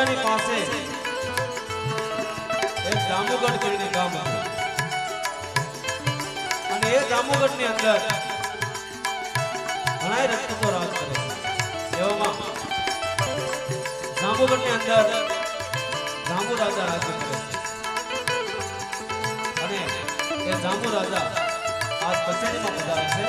રાજાની પાસે એક જામુગઢ કરીને ગામ હતું અને એ જામુગઢની અંદર ઘણા રજપૂતો રાજ કરે છે. એવામાં જામુગઢની અંદર જાંબુ રાજા રાજ્ય કરે છે અને એ જાંબુ રાજા આજ કચેરીમાં પધારે છે.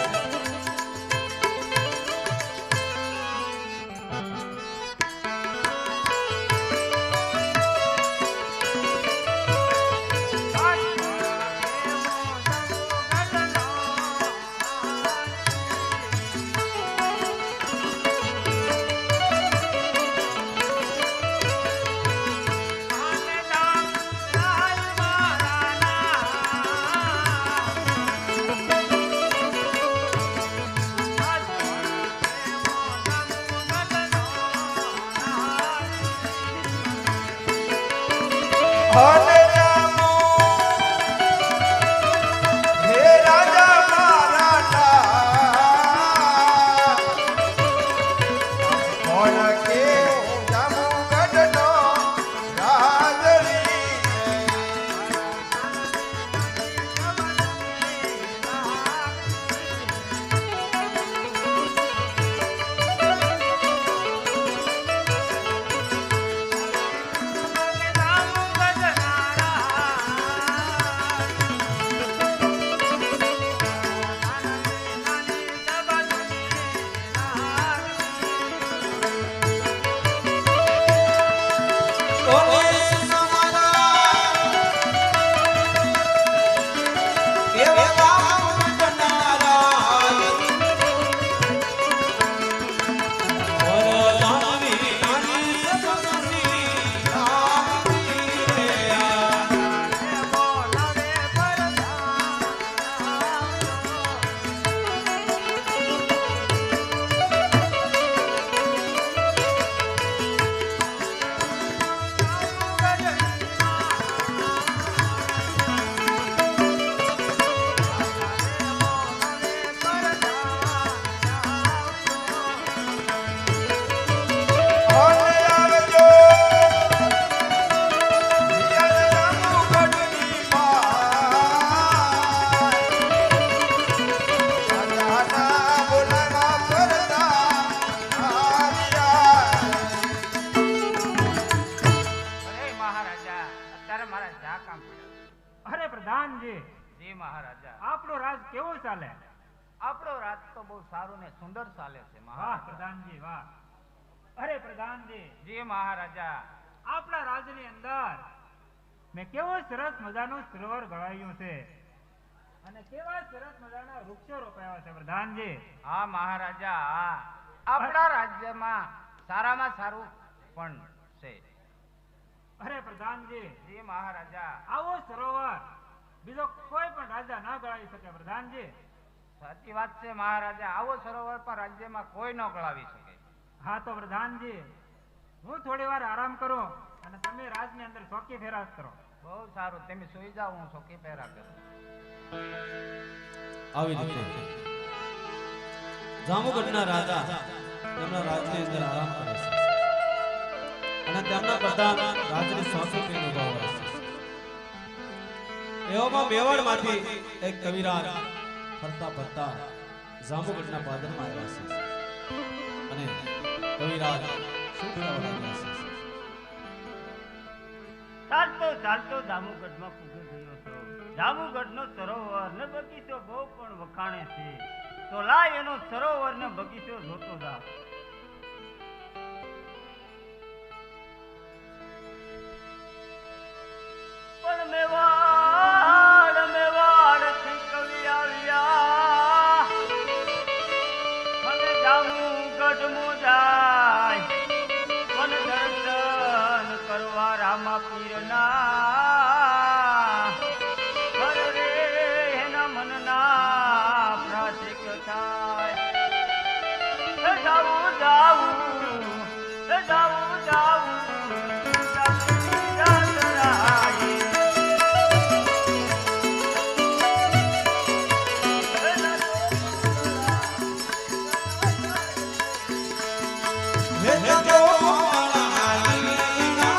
સુંદર ચાલે છે મહારાજ. પ્રધાનજી વાહ. અરે પ્રધાનજી જી મહારાજા, આપણા રાજની અંદર મેં કેવો સરસ મજાનું સરોવર ગળાયું છે અને કેવા સરસ મજાના વૃક્ષો રોપાયા છે પ્રધાનજી. હા મહારાજા, હા આપણા રાજ્યમાં સારામાં સારું પણ છે. અરે પ્રધાનજી જી મહારાજા, આવો સરોવર બીજો કોઈ પણ રાજા ના ગળાવી શકે પ્રધાનજી. સાચી વાત છે મહારાજા, આવો સરોવર પર રાજ્યમાં કોઈ ન ગળાવી શકે. હા તો પ્રધાનજી હું થોડી વાર આરામ કરું અને તમે રાજની અંદર ચોકી ફેરા કરો. બહુ સારું, તમે સુઈ જાઓ, હું ચોકી ફેરા કરું. આવી રીતે જામુગઢના રાજા તેમના રાજની અંદર આરામ કરે છે અને તેમના પ્રધાન રાજની ચોકી ફેરી ઉભા છે. એવામાં મેવાડમાંથી એક કવિરાજ ફરતા ફરતા જામુગઢના પાદરમાં આવ્યા છે અને કવિરાજ શું કહેવા લાગ્યા છે? ચાલતો ચાલતો જામુગઢમાં પૂગી ગયો છો. જામુગઢનો સરોવર ને બગીચો બહુ પણ વખાણે છે, તો લાય એનો સરોવર ને બગીચો જોતો જાવ. પણ મેવાડ મેવાડ થી કવિ આવ્યા મને જામુગઢ મુજાય મન દર્શન કરવા રામા પીરના હર રે એના મનના પ્રાતિક થાય. જાવું જાવું જાવું જાવું હે જો મારા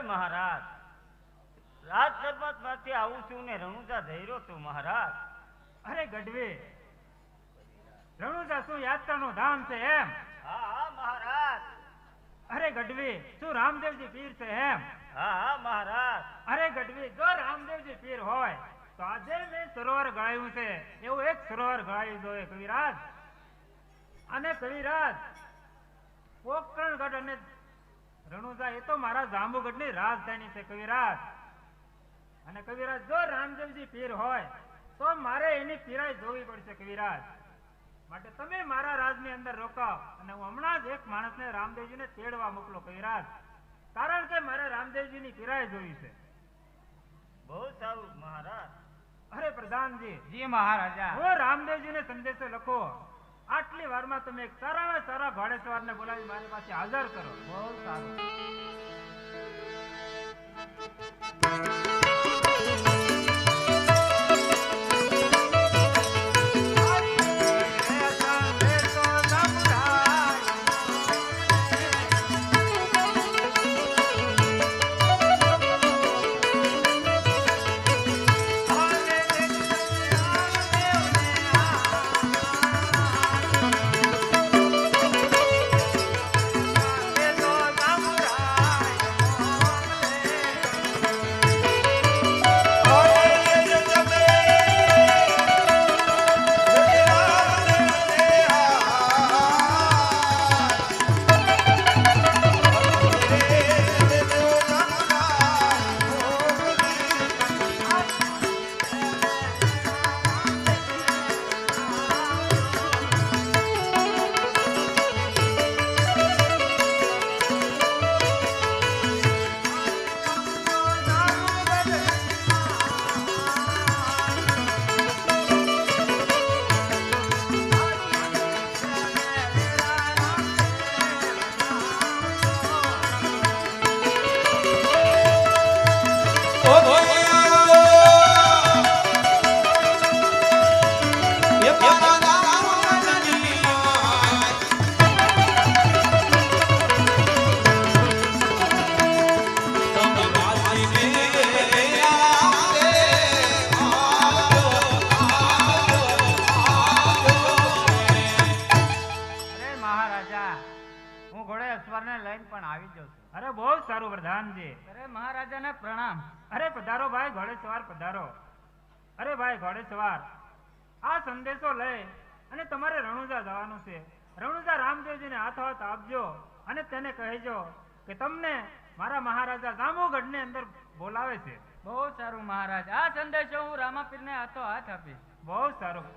મહારાજ, રાજસભામાંથી આવું છું ને રણુજા જઈ રહ્યો છું મહારાજ. અરે ગઢવી, રણુજા શું યાત્રાનું ધામ છે એમ? હા હા મહારાજ. અરે ગઢવી, શું રામદેવજી પીર છે એમ? હા હા મહારાજ. અરે ગઢવી, જો રામદેવજી પીર હોય તો આજે મેં સરોવર ગળાયું છે એવું એક સરોવર ગળાયું જોઈએ કવિરાજ. અને કવિરાજ, પોકરણગઢ અને રણુજા એ તો મારા જાંબુગઢની રાજધાની છે કવિરાજ. અને કવિરાજ, જો રામદેવજી પીર હોય તો મારે એની પીરાઈ જોવી પડશે કવિરાજ. માટે તમે મારા રાજની અંદર રોકાવ અને હું હમણાં જ એક માણસને રામદેવજીને તેડવા મોકલો કવિરાજ, કારણ કે મારે રામદેવજીની પીરાઈ જોવી છે. બહુ સારું મહારાજ. અરે પ્રધાનજી, જી મહારાજા. હું રામદેવજીને સંદેશો લખો. આટલી વારમાં તમે એક સારામાં સારા ઘોડેસવારને બોલાવી મારી પાસે હાજર કરો. બહુ સારું. અરે બહુ સારું પ્રધાનજી. અરે મહારાજાને પ્રણામ. અરે પધારો ભાઈ ઘોડેસવાર, પધારો. અરે ભાઈ ઘોડેસવાર, આ સંદેશો લઈ અને તમારે રણુજા જવાનું છે. રણુજા રામદેવજીને હાથો હાથ આપજો અને તેને કહેજો કે તમને મારા મહારાજા જાંબુગઢની અંદર બોલાવે છે. બહુ સારું મહારાજ, આ સંદેશો હું રામાપીરને હાથો હાથ આપીશ. બહુ સારું.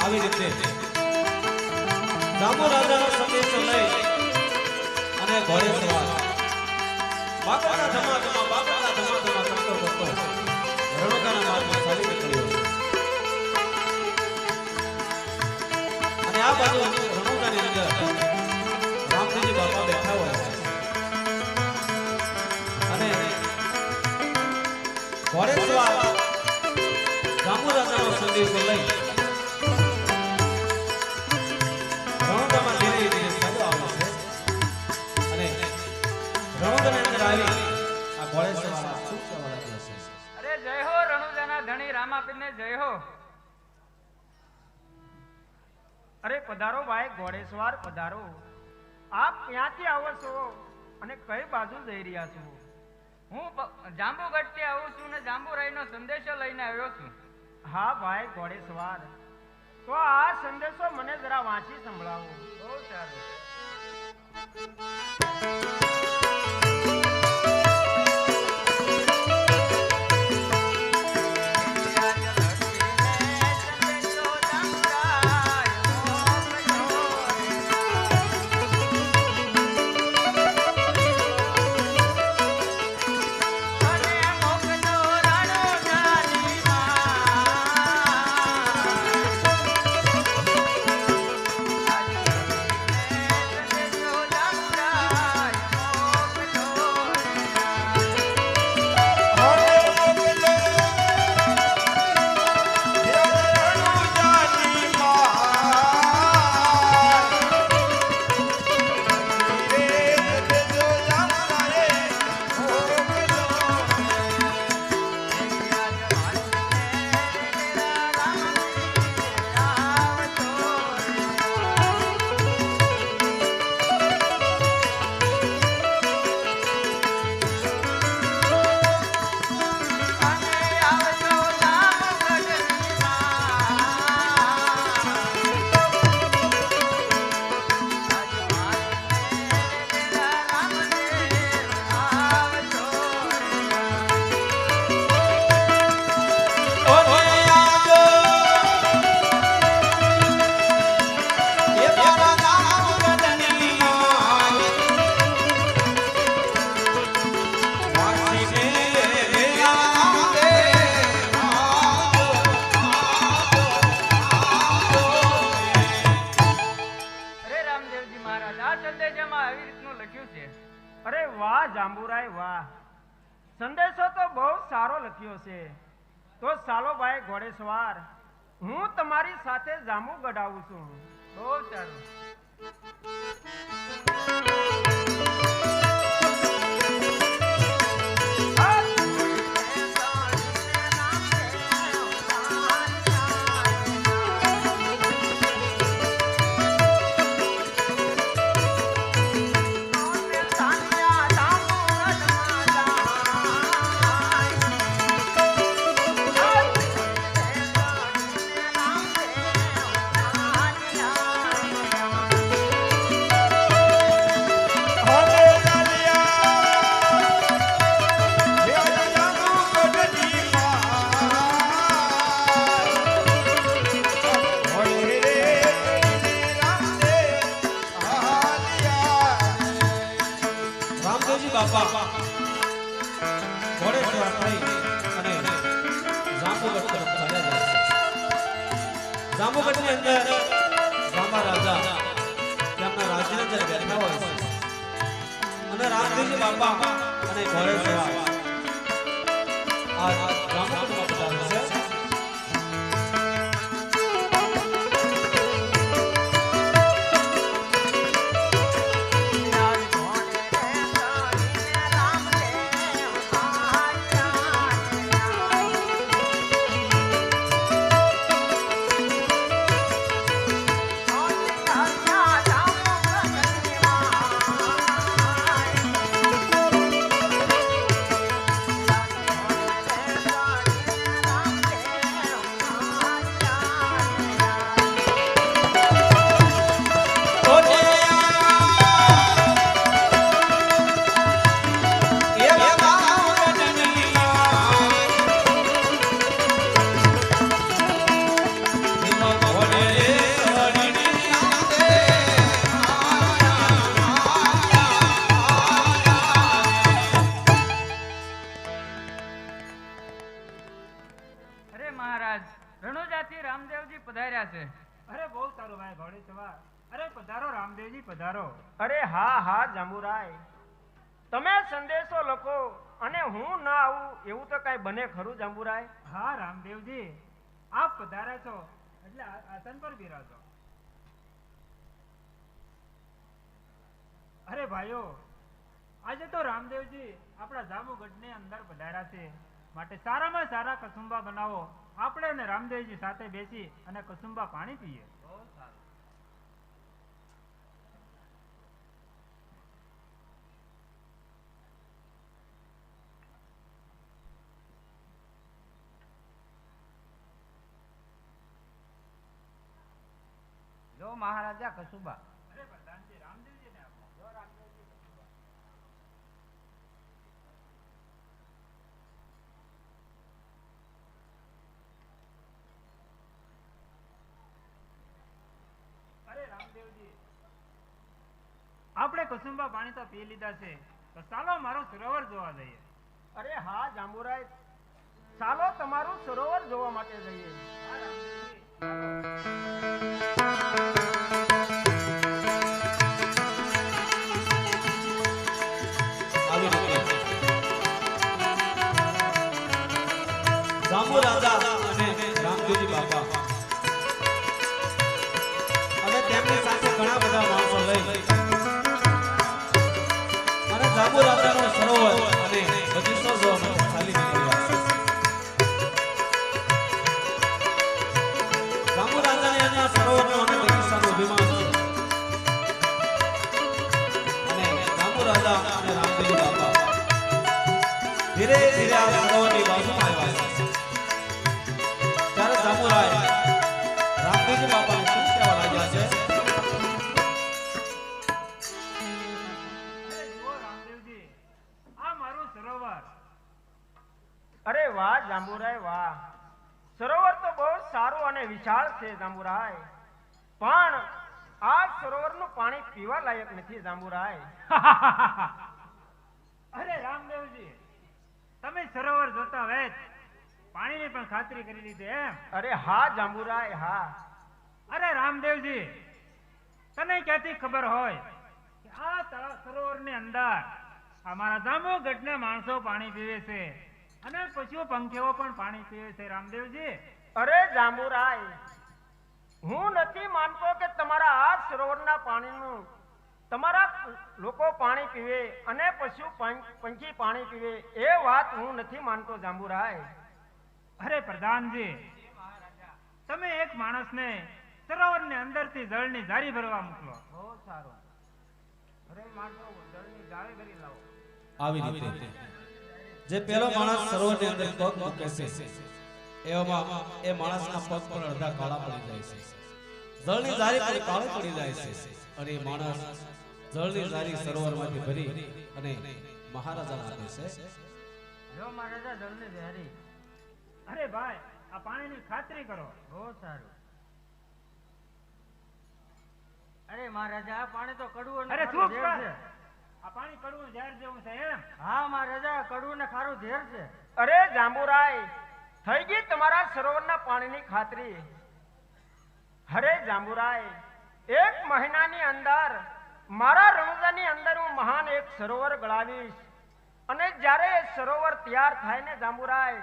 આવી રીતે જાંબુ રાજાનો સંદેશો લઈ અને ઘોડેસવાર બાપાના ધમાધમા કરતો રણુજાના માર્ગમાં ચાલી નીકળ્યો છે. અને આ બાજુ રણુજાની અંદર રામદેવજી બાપા બેઠા હોય છે અને ઘોડેસવાર જાંબુ રાજાનો સંદેશો લઈ અરે જય હો રણુજાના ધણી રામાપીરને જય હો. અરે પધારો ભાઈ ઘોડેસવાર, પધારો. આપ ક્યાંથી આવો છો અને કઈ બાજુ જઈ રહ્યા છો? હું જાંબુગઢથી આવું છું ને જાંબુરાયનો સંદેશો લઈને આવ્યો છું. હા ભાઈ ઘોડેસવાર, તો આ સંદેશો મને જરા વાંચી સંભળાવો. બહુ સારું. સંદેશામાં આવી રીતનું લખ્યું છે. અરે વાહ જાંબુરાય વાહ, સંદેશો તો બહુ સારો લખ્યો છે. તો ચાલો ભાઈ ઘોડેસવાર, હું તમારી સાથે જાંબુગઢ આવું છું. બહુ સારું. રામદેવજી બાપા ઘોડેસવાર થઈ અને જાંબુગઢ તરફ ચાલ્યા જાય છે. જાંબુગઢની અંદર જાંબા રાજા તેમના રાજ્યની અંદર બેઠા હોય છે અને રામદેવજી બાપા અને ઘોડેસવાર આ જાંબુગઢમાં પધારે છે. અરે મહારાજ, રણુજાથી રામદેવજી પધાર્યા છે. અરે બહુ સારું ભાઈ ઘોડેસવાર. અરે પધારો રામદેવજી પધારો. અરે હા હા જાંબુરાય, તમે સંદેશો લખો અને હું ના આવું એવું તો કઈ બને ખરું જાંબુરાય? હા રામદેવજી, આપ પધાર્યા છો એટલે આસન પર બિરાજો. અરે ભાઈઓ, આજે તો રામદેવજી આપણા જાંબુગઢની અંદર પધાર્યા છે, માટે સારામાં સારા કસુંબા બનાવો. આપણે અને રામદેવજી સાથે બેસી અને કસુંબા પાણી પીએ. બહુ સારું. જો મહારાજા કસુબા. અરે પ્રધાનજી, રામદેવજીને આપો. જો રામદેવજી કસુંબા. અરે રામદેવજી, આપણે કસુંબા પાણી તો પી લીધા છે, તો ચાલો મારો સરોવર જોવા જઈએ. અરે હા જાંબુરાય, ચાલો તમારું સરોવર જોવા માટે જઈએ. હા રામદેવજી, આવી રીતે જાંબુ રાજા અને રામદેવજી બાપા અને તેમની સાથે ઘણા બધા માણસો લઈ અને જાંબુ રાજાનો સરોવર અને બગીચો જોવા માટે ચાલી નીકળ્યા છે. જાંબુ રાજાને અહીંયા સરોવરનો અને બગીચાનો અભિમાન છે અને જાંબુ રાજા અને રામદેવજી બાપા ધીરે ધીરે આ સરોવરની બાજુમાં આવ્યા છે. ત્યારે જાંબુરાય રામદેવજી બાપાને શું કહેવા લાગ્યા છે? અરે જુઓ રામદેવજી, આ મારું સરોવર. અરે વાહ જાંબુરાય વાહ, સરોવર તો બહુ સારું અને વિશાળ છે જાંબુરાય, પણ આ સરોવરનું પાણી પીવા લાયક નથી જાંબુરાય. અરે રામદેવજી, તમે સરોવર જોતા વેત પાણીની પણ ખાતરી કરી લીધી એમ? અરે હા જાંબુરાય હા. અરે રામદેવજી, તને ક્યાંથી ખબર હોય કે આ સરોવરની અંદર અમારા જાંબુગઢના માણસો પાણી પીવે છે અને પશુ પંખીઓ પણ પાણી પીવે છે રામદેવજી. અરે જાંબુરાય, હું નથી માનતો કે તમારા આ સરોવરના પાણીનું તમારા લોકો પાણી પીવે અને પશુ પંખી પાણી પીવે એ વાત હું નથી માનતો જાંબુરાય. અરે પ્રધાનજી, તમે એક માણસને સરોવરની અંદરથી જળની જારી ભરવા મોકલો. બહુ સારું. અરે માણસો જળની જાળી ભરી લાવો. આવી રીતે જે પેલો માણસ સરોવરની અંદર પગ મૂકે છે એવામાં એ માણસના પગ પર અડધા કાળા પડી જાય છે, જળની જારી પર કાળી પડી જાય છે અને એ માણસ જળની જારી સરોવરમાંથી ભરી અને મહારાજાને આપે છે. જો મહારાજા જળની જાળી. અરે ભાઈ, આ પાણીની ખાતરી કરો. બહુ સારું. અરે મહારાજા, આ પાણી તો કડવું અને અરે ખારું ચૂપ ઝેર કર. છે. આ પાણી કડવું ઝેર જેવું છે એમ? હા મહારાજા, કડવું ને ખારું ઝેર છે. અરે જાંબુરાય, થઈ ગઈ તમારા સરોવરના પાણીની ખાતરી. અરે જાંબુરાય, 1 મહિનાની અંદર મારા રણુજાની અંદર હું મહાન એક સરોવર ગળાવીશ અને જ્યારે એ સરોવર તૈયાર થાય ને જાંબુરાય,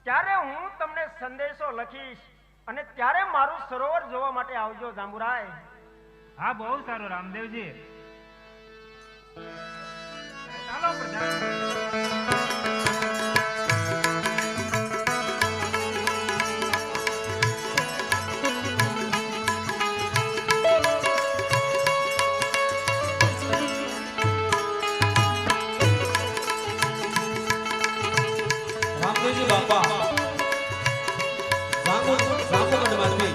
ત્યારે હું તમને સંદેશો લખીશ અને ત્યારે મારું સરોવર જોવા માટે આવજો જાંબુરાય. હા, બહુ સારું રામદેવજી. ચાલો પ્રધાન. રામદેવજી બાપા જાંબુગઢમાંથી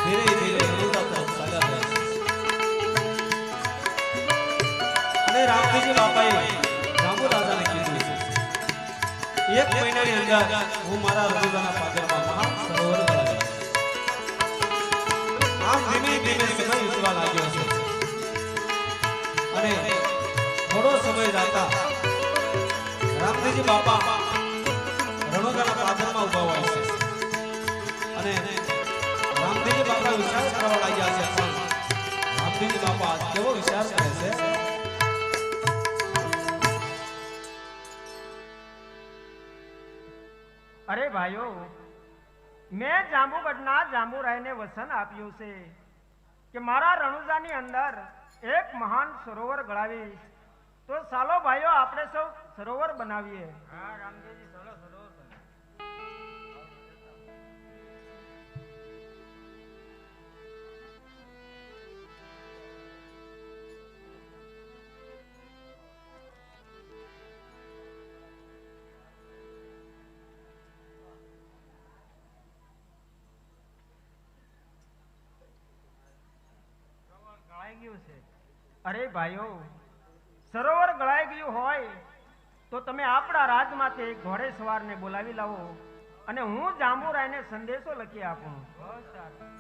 ધીરે ધીરે રણુજા તરફ ચાલ્યા જાય છે. અને રામદેવજી બાપાએ જાંબુ રાજાને કીધું છે, 1 મહિનાની અંદર હું મારા રણુજાના પાદરમાં મહાન સરોવર બનાવીશ. આમ ધીમે ધીમે સમય વીતવા લાગ્યો છે અને થોડો સમય જતા રામદેવજી બાપા રણુજાના પાદરમાં ઉભા હોય છે અને રામદેવજી બાપા વિચાર કરવા લાગ્યા છે. પણ રામદેવજી બાપા કેવો વિચાર કરે છે? અરે ભાઈઓ, મેં જાંબુગઢના જાંબુરાયને વચન આપ્યું છે કે મારા રણુજાની અંદર એક મહાન સરોવર ગળાવીશ. તો ચાલો ભાઈઓ, આપણે સૌ સરોવર બનાવીએ. હા રામદેવજી, ચલો સરોવર બને. ગળાઈ ગયું છે. અરે ભાઈઓ, સરોવર ગળાઈ ગયું હોય તો તમે આપણા રાજમાંથી ઘોડે સવારને બોલાવી લાવો અને હું જાંબુરાયને સંદેશો લખી આપું. બહુ સારું.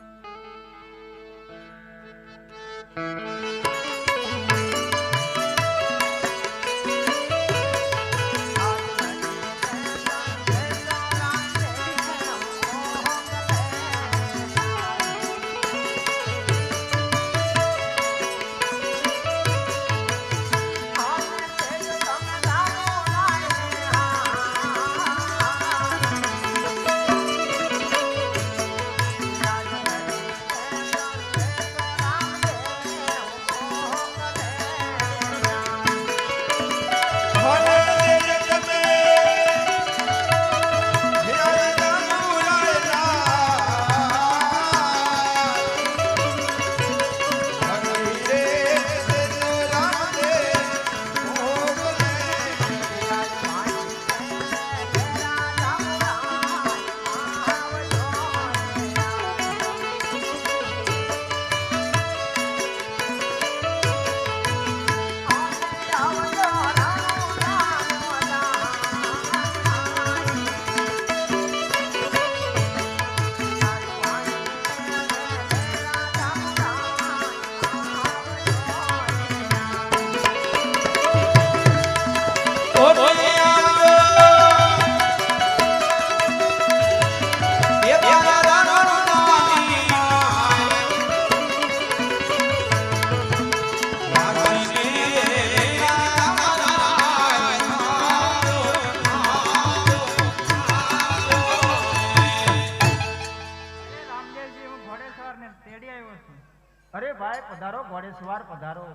અરે ભાઈ પધારો ઘોડેસવાર પધારો.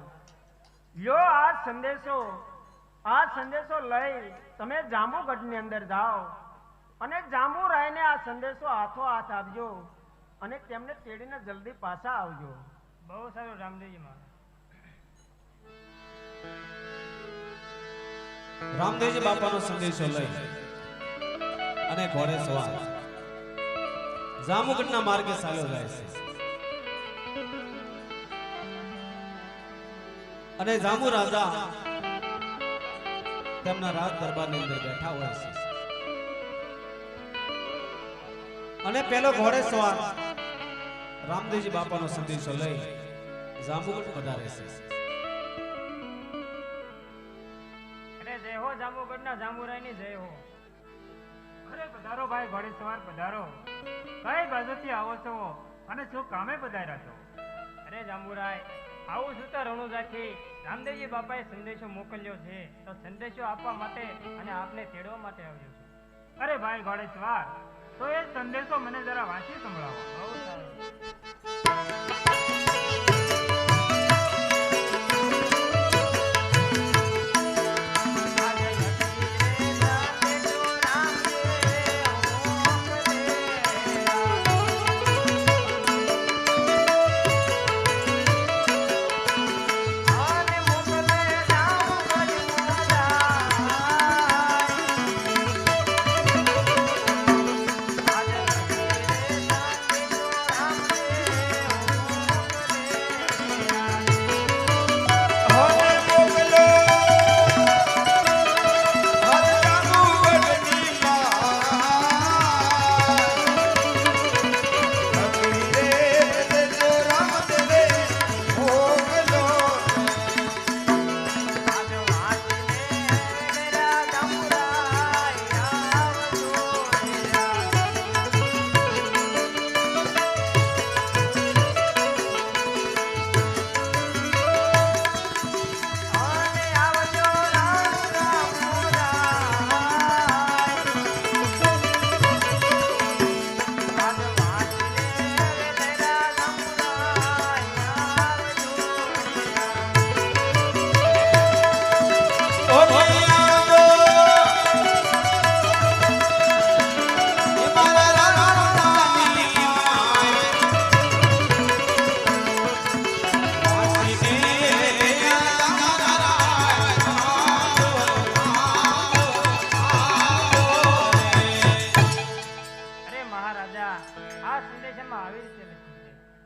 લ્યો આ સંદેશો લઈ તમે જાંબુગઢની અંદર જાઓ અને જાંબુરાયને આ સંદેશો હાથો હાથ આપજો અને તેમને તેડીને જલ્દી પાછા આવજો. બહુ સારું રામદેવજી મહારાજ. રામદેવજી બાપાનો સંદેશો લઈ અને ઘોડે સવાર જાંબુગઢના માર્ગે ચાલ્યો જાય છે. અને જાંબુ રાજા તેમના રાજ દરબારની અંદર બેઠા હોય છે. અને પેલો ઘોડે સવાર રામદેવજી બાપાનો સંદેશો લઈ જાંબુગઢ પધારે છે. અરે જય હો જાંબુગઢના જાંબુરાયની જય હો. અરે પધારો ભાઈ ઘોડેસવાર પધારો. કઈ બાજુથી આવો છો અને શું કામે પધાર્યા છો? અરે જાંબુરાય આવું છું તો રણુજાથી રામદેવજી બાપાએ સંદેશો મોકલ્યો છે તો સંદેશો આપવા માટે અને આપને તેડવા માટે આવ્યો છું. અરે ભાઈ ઘોડેસવાર તો એ સંદેશો મને જરા વાંચી સંભળાવો. બહુ સારું.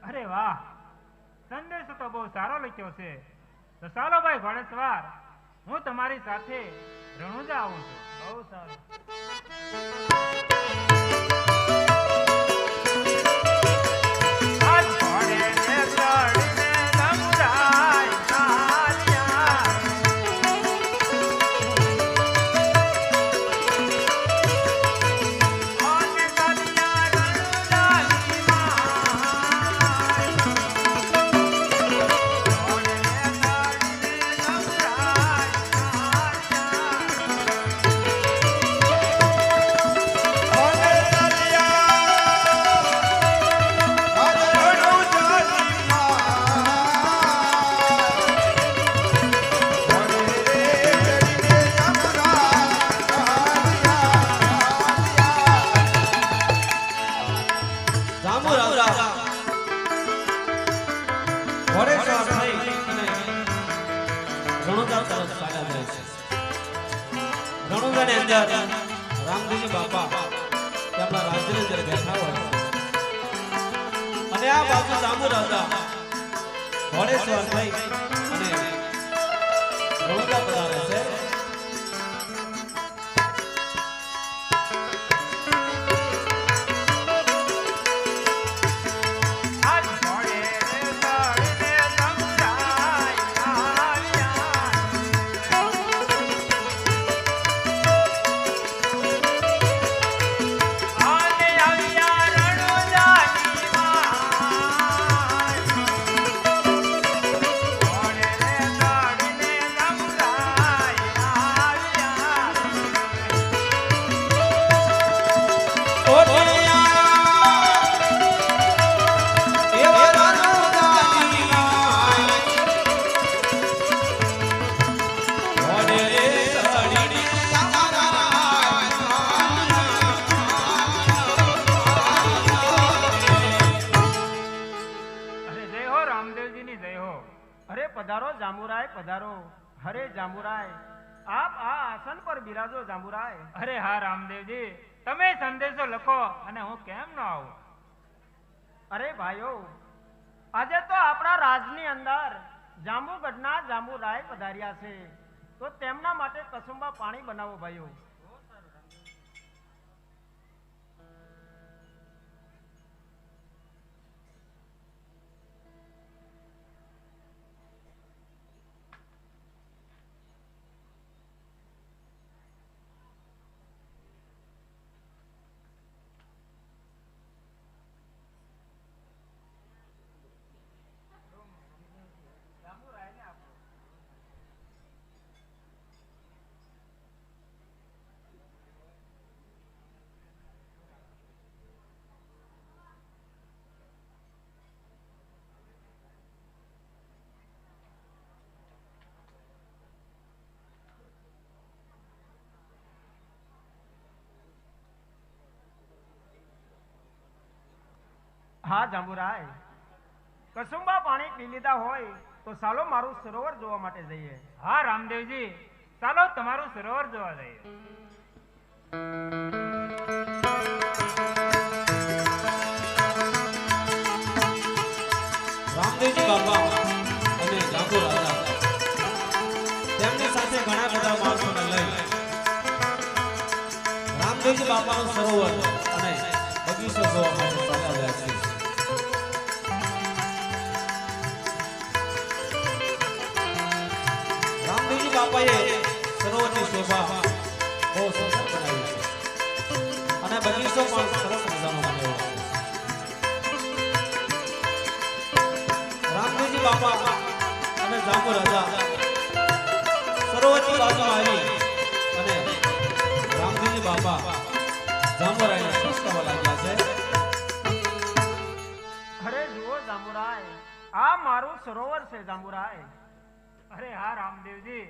અરે વાહ, સંદેશો તો બહુ સારો લખ્યો છે. તો ચાલો ભાઈ ઘોડેસવાર હું તમારી સાથે રણુજા આવું છું. બહુ સારું. આજ ઘોડે ને ચડીને જાંબુરાય ચાલ્યા. અને ચાલ્યા રણુજાની માય. ઘોડે ને ચડીને જાંબુરાય જાંબુ રાજા ઘોડે સવાર થઈ અને રણુજા તરફ ચાલ્યા જાય છે. રણુજાની અંદર રામદેવજી બાપા તેમના રાજ્યની અંદર બેઠા હોય છે. અને આ બાજુ જાંબુ રાજા ઘોડે સવાર થઈ અને રણુજા પધારે છે. આજ ઘોડે ને ચડીને જાંબુરાય ચાલ્યા. આને આવ્યા રણુજાની માય. ઘોડે ને ચડીને જાંબુરાય છો. અરે પધારો જાંબુરાય પધારો. હરે જાંબુરાય, આપ આ આસન પર બિરાજો જાંબુરાય. અરે હા રામદેવજી, તમે સંદેશો લખો અને હું કેમ ન આવું. અરે ભાઈઓ, આજે તો આપણા રાજની અંદર જાંબુગઢના જાંબુરાય પધાર્યા છે, તો તેમના માટે કસુંબા પાણી બનાવો ભાઈઓ. હા જાંબુરાય, કસુંબા પાણી પી લીધા હોય તો ચાલો મારું સરોવર જોવા માટે જઈએ. હા રામદેવજી, ચાલો તમારું સરોવર જોવા જઈએ. રામદેવજી બાપા અને જાંબુ રાજા તેમની સાથે ઘણા બધા માણસોને લઈ રામદેવજી બાપાનું સરોવર અને બગીચો જોવા માટે ચાલ્યા ગયા છે. રામદેવજી બાપાએ સરોવરની શોભા બહુ સુંદર બનાવી છે અને બગીચો પણ સરસ મજાનો બનાવ્યો છે. રામદેવજી બાપા અને જાંબુ રાજા સરોવરની બાજુમાં આવી અને રામદેવજી બાપા જાંબુરાયને સંસ્કારવા લાગ્યા છે. અરે જુઓ જાંબુરાય, આ મારું સરોવર છે જાંબુરાય. અરે હા રામદેવજી,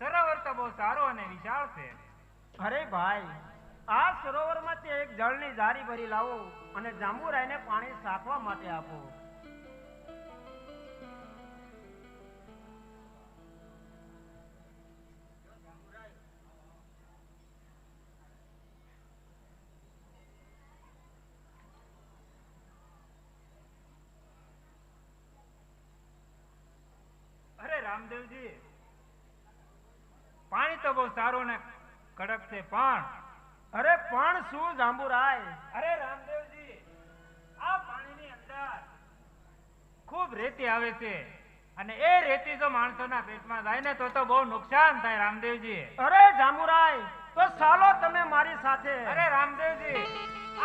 સરોવર તો બહુ સારો અને વિશાળ છે. અરે ભાઈ, આ સરોવરમાંથી એક જળની જારી ભરી લાવો અને જાંબુરાયને પાણી સાકવા માટે આપો. અરે રામદેવજી, પાણી તો બહુ સારું ને કડક છે, પણ અરે પણ શું જાંબુરાય? અરે રામદેવજી, આ પાણીની અંદર ખૂબ રેતી આવે છે અને એ રેતી જો માણસોના પેટમાં જાય ને તો બહુ નુકસાન થાય રામદેવજી. અરે જાંબુરાય, તો ચાલો તમે મારી સાથે. અરે રામદેવજી,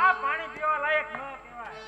આ પાણી પીવા લાયક ન કહેવાય.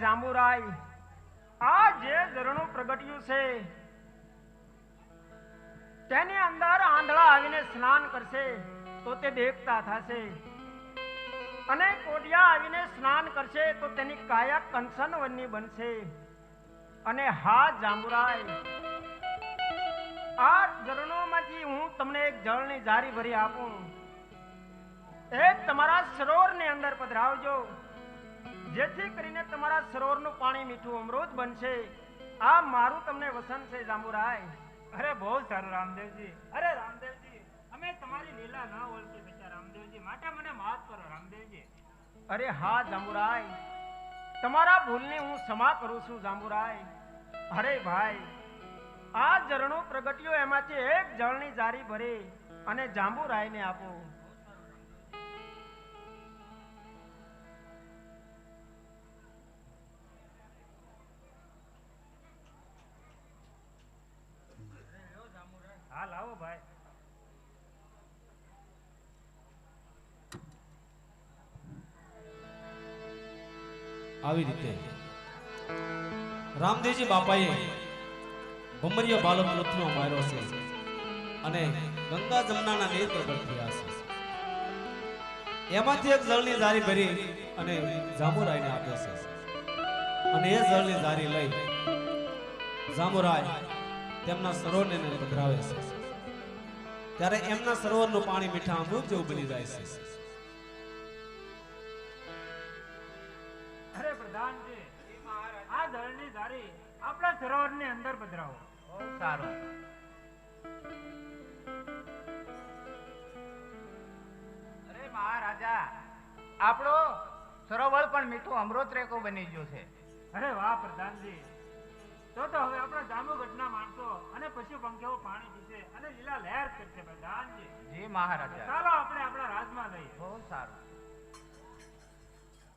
જાંબુરાય, આ જે ઝરણું પ્રગટ્યું છે તેની અંદર આંધળા આવીને સ્નાન કરશે તો તે દેખતા થશે, અને કોડિયા આવીને સ્નાન કરશે તો તેની કાયા કંચન વનની બનશે. અને હા જાંબુરાય, આ ઝરણોમાંથી હું તમને એક જળની જારી ભરી આપું, એક તમારા સરોવરની અંદર પધરાવજો, જેથી કરીને તમારા સરોવરનું પાણી મીઠું અમૃત બનશે. આ મારું તમને વસન છે જાંબુરાય. અરે બહુ સારું રામદેવજી. અરે રામદેવજી, અમે તમારી લીલા ન ઓળખી શક્યા રામદેવજી, માટે મને માફ કરો રામદેવજી. અરે હા જાંબુરાય, તમારા ભૂલની હું ક્ષમા કરું છું જાંબુરાય. અરે ભાઈ, આ ઝરણું પ્રગટ્યું એમાંથી એક જળની જારી ભરી અને જાંબુરાયને આપો. હા લાવો ભાઈ. આવી રીતે રામદેવજી બાપાએ ભમરિયા બાલક પૃથ્વીમાં માર્યો છે અને ગંગા જમનાના નીર પ્રગટ થયા છે. એમાંથી એક જળની જારી ભરી અને જાંબુરાયને આપે છે, અને એ જળની જારી લઈ જાંબુરાય તેમના સરોવરને પધરાવે છે. ત્યારે એમના સરોવરનું પાણી મીઠા અમૃત જેવું બની જાય છે. અરે પ્રધાનજી, આ જળની ધારી આપણા સરોવરની અંદર પધરાવો. બહુ સારું. અરે મહારાજા, આપણો સરોવર પણ મીઠું અમૃત રેકો બની ગયું છે. અરે વાહ પ્રધાનજી, તો હવે આપણા જાંબુગઢના માણસો અને પશુ પંખીઓ પાણી પીશે અને લીલા લહેર કરશે પ્રધાનજી. જી મહારાજા. ચાલો આપણે આપણા રાજમાં જઈએ. બહુ સારું.